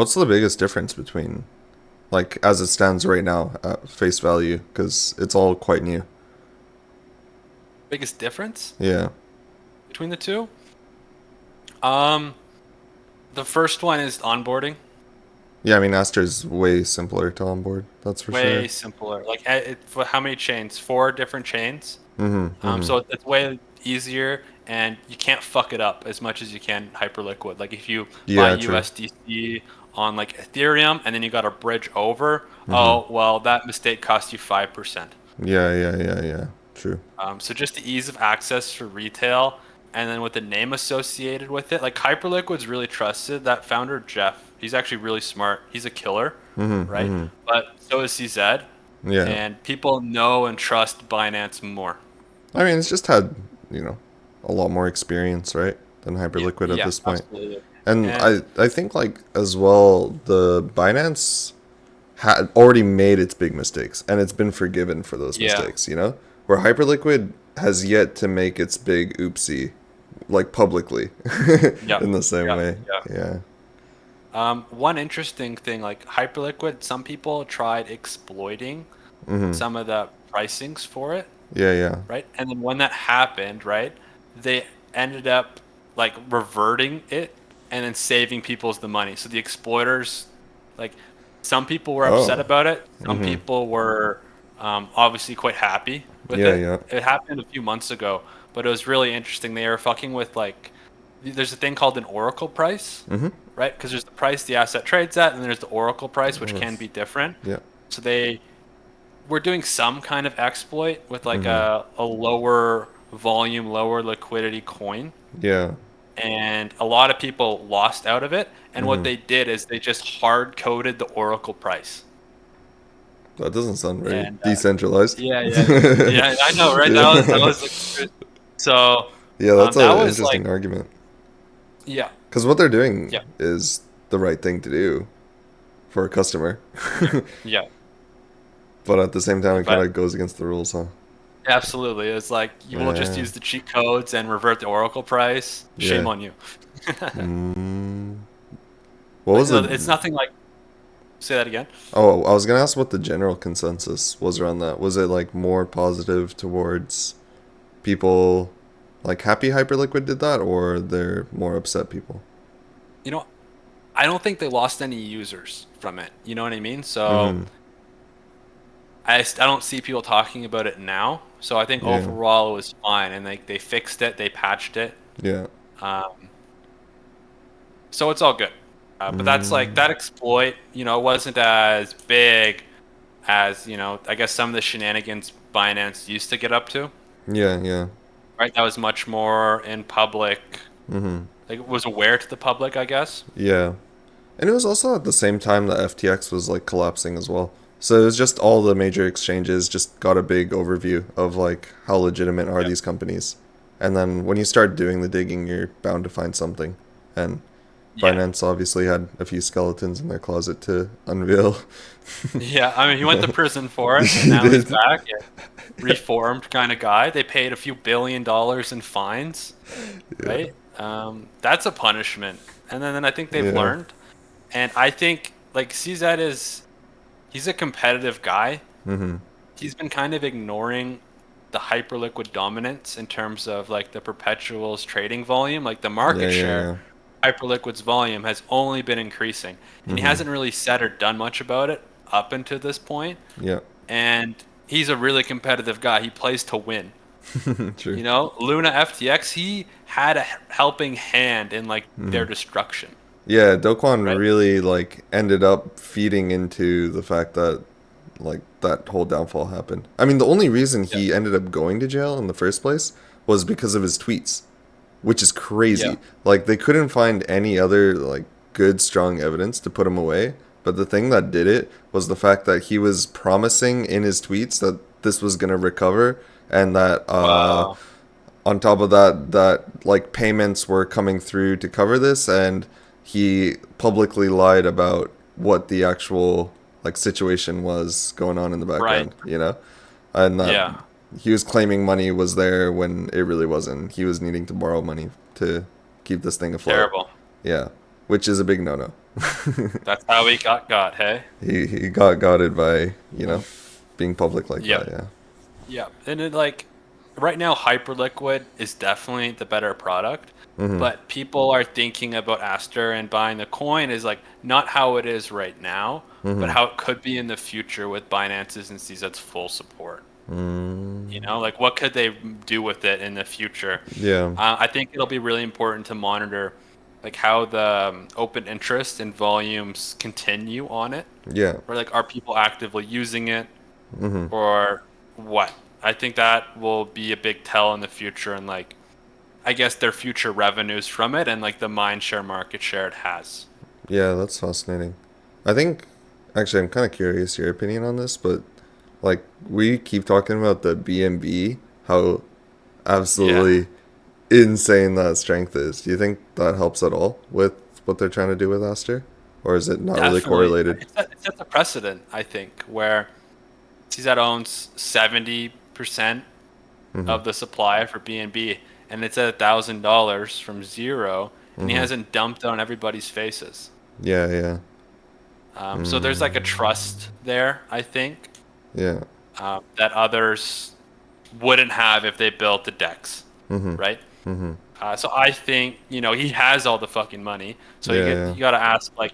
What's the biggest difference between, like, as it stands right now at face value? Because it's all quite new. Biggest difference Yeah. between the two? Um, the first one is onboarding. Yeah, I mean, Aster's way simpler to onboard. That's for Way sure. simpler. Like, for how many chains? Four different chains. Mm-hmm. Mm-hmm. So it's way easier, and you can't fuck it up as much as you can Hyperliquid. Like if you buy Yeah, true. USDC on like Ethereum and then you got to bridge over, Mm-hmm. oh well, that mistake cost you 5%. Yeah, yeah, yeah, yeah. True. So just the ease of access for retail, and then with the name associated with it, like Hyperliquid's really trusted. That founder Jeff, he's actually really smart. He's a killer, Mm-hmm. right? Mm-hmm. But so is CZ, Yeah. and people know and trust Binance more. I mean, it's just had, you know, a lot more experience, right, than Yeah, Hyperliquid at yeah, this point. absolutely. And And I think, like, as well, the Binance had already made its big mistakes, and it's been forgiven for those yeah, mistakes, Where Hyperliquid has yet to make its big oopsie, like, publicly, yeah, in the same yeah, way. yeah. Yeah. One interesting thing, like Hyperliquid, some people tried exploiting Mm-hmm. some of the pricings for it, Yeah, yeah. right? And then when that happened, right, they ended up like reverting it and then saving people's the money. So the exploiters, like some people were upset Oh. about it. Some Mm-hmm. people were obviously quite happy with Yeah, it. yeah. It happened a few months ago, but it was really interesting. They were fucking with like, there's a thing called an oracle price, Mm-hmm. right? Because there's the price the asset trades at, and there's the oracle price, which Oh, can be different. yeah. So they were doing some kind of exploit with like Mm-hmm. a lower volume, lower liquidity coin, Yeah. and a lot of people lost out of it. And what Mm-hmm. they did is they just hard coded the oracle price. That doesn't sound very And decentralized. yeah, yeah, yeah, I know, right? Yeah. That was like, so Yeah, that's that an was like, interesting argument. yeah, Because what they're doing yeah, is the right thing to do for a customer. yeah, yeah. But at the same time, it kind But of goes against the rules, huh? absolutely, it's like you will just Yeah. use the cheat codes and revert the oracle price. Shame Yeah. on you. Mm. What Like was no, the. it's nothing like. Say that again. Oh, I was going to ask what the general consensus was around that. Was it like more positive towards people like happy Hyperliquid did that, or they're more upset people? You know, I don't think they lost any users from it. You know what I mean? So Mm-hmm. I don't see people talking about it now. So I think Yeah. overall it was fine, and they fixed it, they patched it. Yeah. Um, so it's all good. But that's like Mm. that exploit. It wasn't as big as I guess some of the shenanigans Binance used to get up to. Yeah, yeah. Right? That was much more in public. Mm-hmm. Like it was aware to the public, I guess. Yeah. And it was also at the same time that FTX was like collapsing as well. So it was just all the major exchanges just got a big overview of like how legitimate are Yeah. these companies. And then when you start doing the digging, you're bound to find something. And Yeah. Binance obviously had a few skeletons in their closet to unveil. Yeah, I mean, he went to prison for it, and He now he's did. back. A reformed kind of guy. They paid a few $1 billion in fines, Yeah. right? That's a punishment. And then I think they've Yeah. learned. And I think like CZ he's a competitive guy. Mm-hmm. He's been kind of ignoring the hyperliquid dominance in terms of like the perpetuals trading volume, like the Yeah, market yeah, share. yeah. Hyperliquid's volume has only been increasing, and he Mm-hmm. hasn't really said or done much about it up until this point. Yeah. And he's a really competitive guy. He plays to win. True. Luna FTX, he had a helping hand in like Mm-hmm. their destruction, Yeah, Dokwon right? really like ended up feeding into the fact that like that whole downfall happened. I mean, the only reason Yeah, he ended up going to jail in the first place was because of his tweets, which is yeah, crazy. Like they couldn't find any other like good strong evidence to put him away, but the thing that did it was the fact that he was promising in his tweets that this was going to recover and that wow, on top of that like payments were coming through to cover this, and he publicly lied about what the actual like situation was going on in the right? background, and that Yeah, he was claiming money was there when it really wasn't. He was needing to borrow money to keep this thing afloat. terrible. Yeah, which is a big no-no. That's how he got, hey? He got got by, being public like Yep. that, yeah. Yep. And it like right now Hyperliquid is definitely the better product, Mm-hmm. but people are thinking about Aster and buying the coin is like not how it is right now, but Mm-hmm. how it could be in the future with Binance's and CZ's full support. You Mm, know, like what could they do with it in the future? yeah. I think it'll be really important to monitor like how the open interest and volumes continue on it, Yeah. or like are people actively using it Mm-hmm. or what? I think that will be a big tell in the future and like I guess their future revenues from it and like the mind share market share it has. Yeah, that's fascinating. I think, actually, I'm kind of curious your opinion on this, but like we keep talking about the BNB, how Yeah, absolutely insane that strength is. Do you think that helps at all with what they're trying to do with Aster? Or is it not really definitely. correlated? It sets a precedent, I think, where CZ owns 70% Mm-hmm. of the supply for BNB, and it's at $1,000 from zero, and he Mm-hmm. hasn't dumped it on everybody's faces. Yeah, yeah. So there's like a Mm, trust there, I think, yeah. that others wouldn't have if they built the decks, Mm-hmm. right? Mm-hmm. So I think he has all the fucking money. So Yeah, yeah. you got to ask like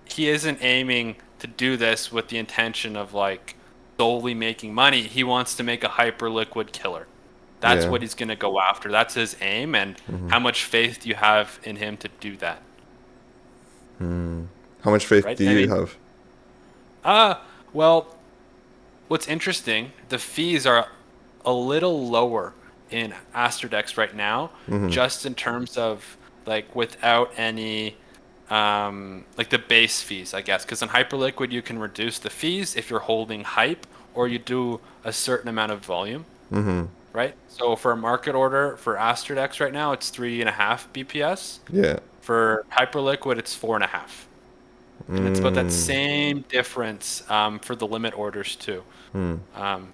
he isn't aiming to do this with the intention of like solely making money. He wants to make a hyper liquid killer. That's Yeah. what he's going to go after. That's his aim. And Mm-hmm. how much faith do you have in him to do that? Mm. How much faith Right? do I you mean, have? well, what's interesting, the fees are a little lower in Asterdex right now, Mm-hmm. just in terms of like without any like the base fees, I guess. Because in Hyperliquid, you can reduce the fees if you're holding hype or you do a certain amount of volume, Mm-hmm. right? So for a market order for Asterdex right now, it's 3.5 BPS. Yeah. For Hyperliquid, it's 4.5. And it's about that Mm. same difference for the limit orders too. Mm. Um,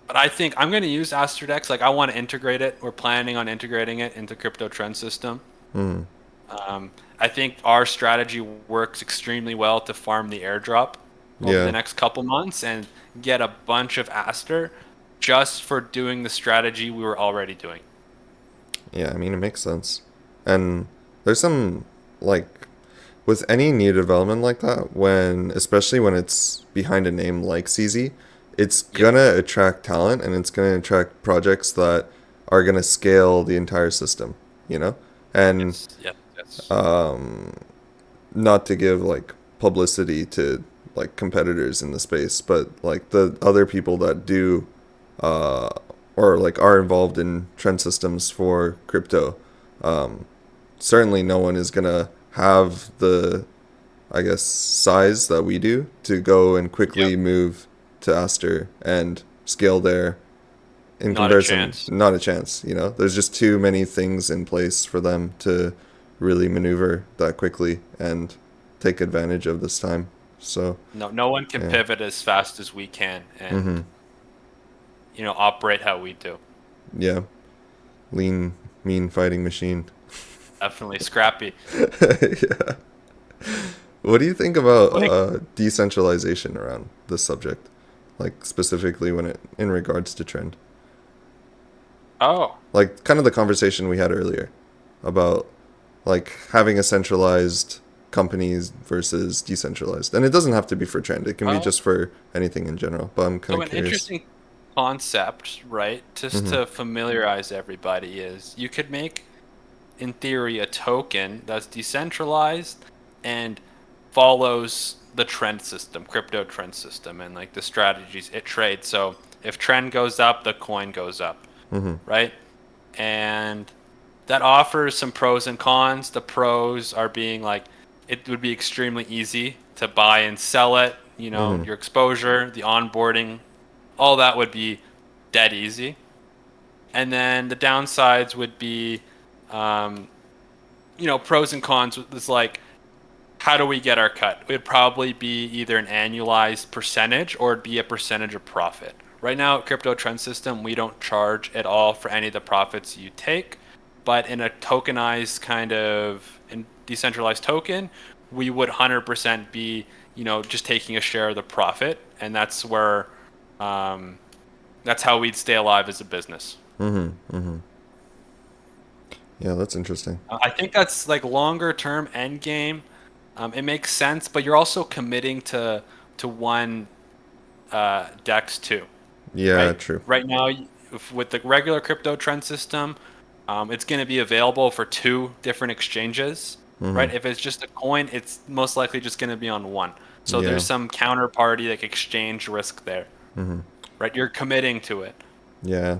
But I think I'm going to use Asterdex. Like I want to integrate it. We're planning on integrating it into Crypto Trend System. Mm. I think our strategy works extremely well to farm the airdrop over the Yeah. next couple months and get a bunch of Aster just for doing the strategy we were already doing. Yeah, I mean, it makes sense. And there's some, like, with any new development like that, especially when it's behind a name like CZ, it's Yep. gonna attract talent and it's gonna attract projects that are gonna scale the entire system, you know? And Yes. Yes. Yes. not to give like publicity to like competitors in the space, but like the other people that do uh, or like are involved in trend systems for crypto, certainly no one is gonna have the, I guess, size that we do to go and Yep. quickly move to Aster and scale there. In Not a comparison, chance. not a chance. There's just too many things in place for them to really maneuver that quickly and take advantage of this time. So, No one can yeah. pivot as fast as we can Mm-hmm. and operate how we do. Yeah. Lean, mean fighting machine. Definitely scrappy. Yeah. What do you think about Like, decentralization around this subject? Like specifically in regards to trend? oh, Like kind of the conversation we had earlier about like having a centralized companies versus decentralized. And it doesn't have to be for trend. It can be oh. just for anything in general. But I'm kind So of an curious. interesting concept, right? Just Mm-hmm. to familiarize everybody is you could make, in theory, a token that's decentralized and follows the trend system, crypto trend system, and like the strategies it trades. So if trend goes up, the coin goes up, Mm-hmm. right? And that offers some pros and cons. The pros are being like it would be extremely easy to buy and sell it, Mm-hmm. your exposure, the onboarding, all that would be dead easy. And then the downsides would be, um, pros and cons. It's like, how do we get our cut? It would probably be either an annualized percentage or it'd be a percentage of profit. Right now, at Crypto Trend System, we don't charge at all for any of the profits you take. but in a tokenized kind of in decentralized token, we would 100% be, just taking a share of the profit, and um, that's how we'd stay alive as a business. Yeah, that's interesting. I think that's like longer term end game. It makes sense, but you're also committing to one DEX too, Yeah, right? true. Right now, with the regular crypto trend system, it's going to be available for two different exchanges, right? If it's just a coin, it's most likely just going to be on one. So Yeah. there's some counterparty like exchange risk there, right? You're committing to it. Yeah.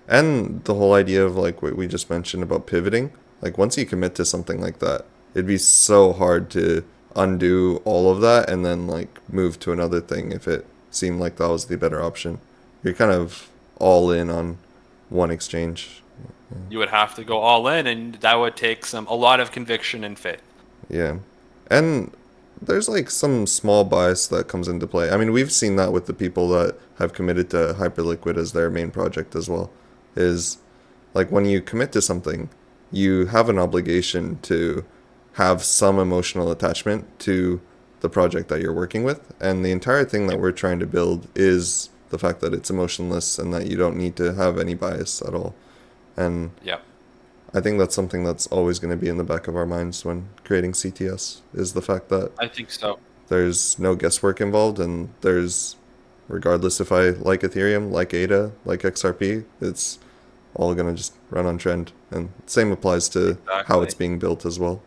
And the whole idea of like what we just mentioned about pivoting, like once you commit to something like that, it'd be so hard to undo all of that and then like move to another thing if it seemed like that was the better option. You're kind of all in on one exchange. You would have to go all in, and that would take a lot of conviction and faith. Yeah. And there's like some small bias that comes into play. I mean, we've seen that with the people that have committed to Hyperliquid as their main project as well. Is like when you commit to something, you have an obligation to have some emotional attachment to the project that you're working with. And the entire thing that we're trying to build is the fact that it's emotionless and that you don't need to have any bias at all. And Yep. I think that's something that's always going to be in the back of our minds when creating CTS is the fact that I think so. there's no guesswork involved and there's, regardless if I like Ethereum, like ADA, like XRP, it's all going to just run on trend. And same applies to how it's Exactly. being built as well.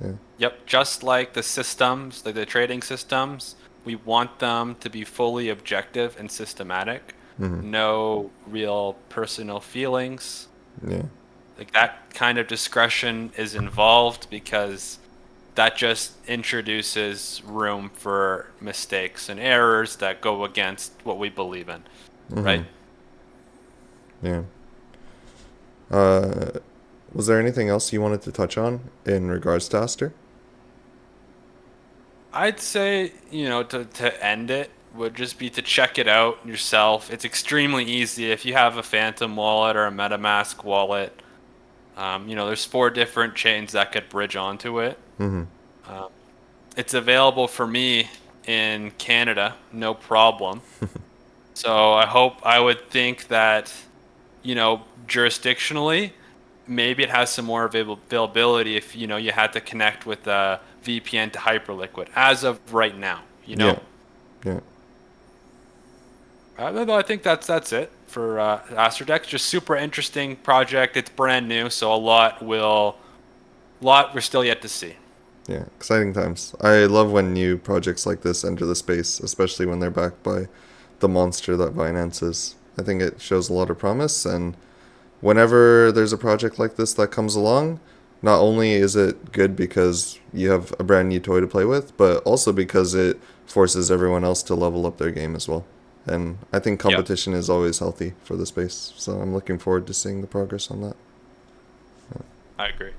Yeah. Yep. Just like the systems, like the trading systems, we want them to be fully objective and systematic. No real personal feelings. Yeah. Like that kind of discretion is involved because that just introduces room for mistakes and errors that go against what we believe in, right? Yeah. Uh, was there anything else you wanted to touch on in regards to Aster? I'd say, to end it would just be to check it out yourself. It's extremely easy if you have a Phantom wallet or a MetaMask wallet. There's four different chains that could bridge onto it. Um, it's available for me in Canada, no problem. So I would think that, jurisdictionally, maybe it has some more availability if, you had to connect with a VPN to Hyperliquid as of right now, Yeah. Yeah. No, I think that's it for Asterdex. Just super interesting project. It's brand new, so lot we're still yet to see. Yeah, exciting times. I love when new projects like this enter the space, especially when they're backed by the monster that Binance is. I think it shows a lot of promise, and whenever there's a project like this that comes along, not only is it good because you have a brand new toy to play with, but also because it forces everyone else to level up their game as well. And I think Yep, competition is always healthy for the space, so I'm looking forward to seeing the progress on that. I agree.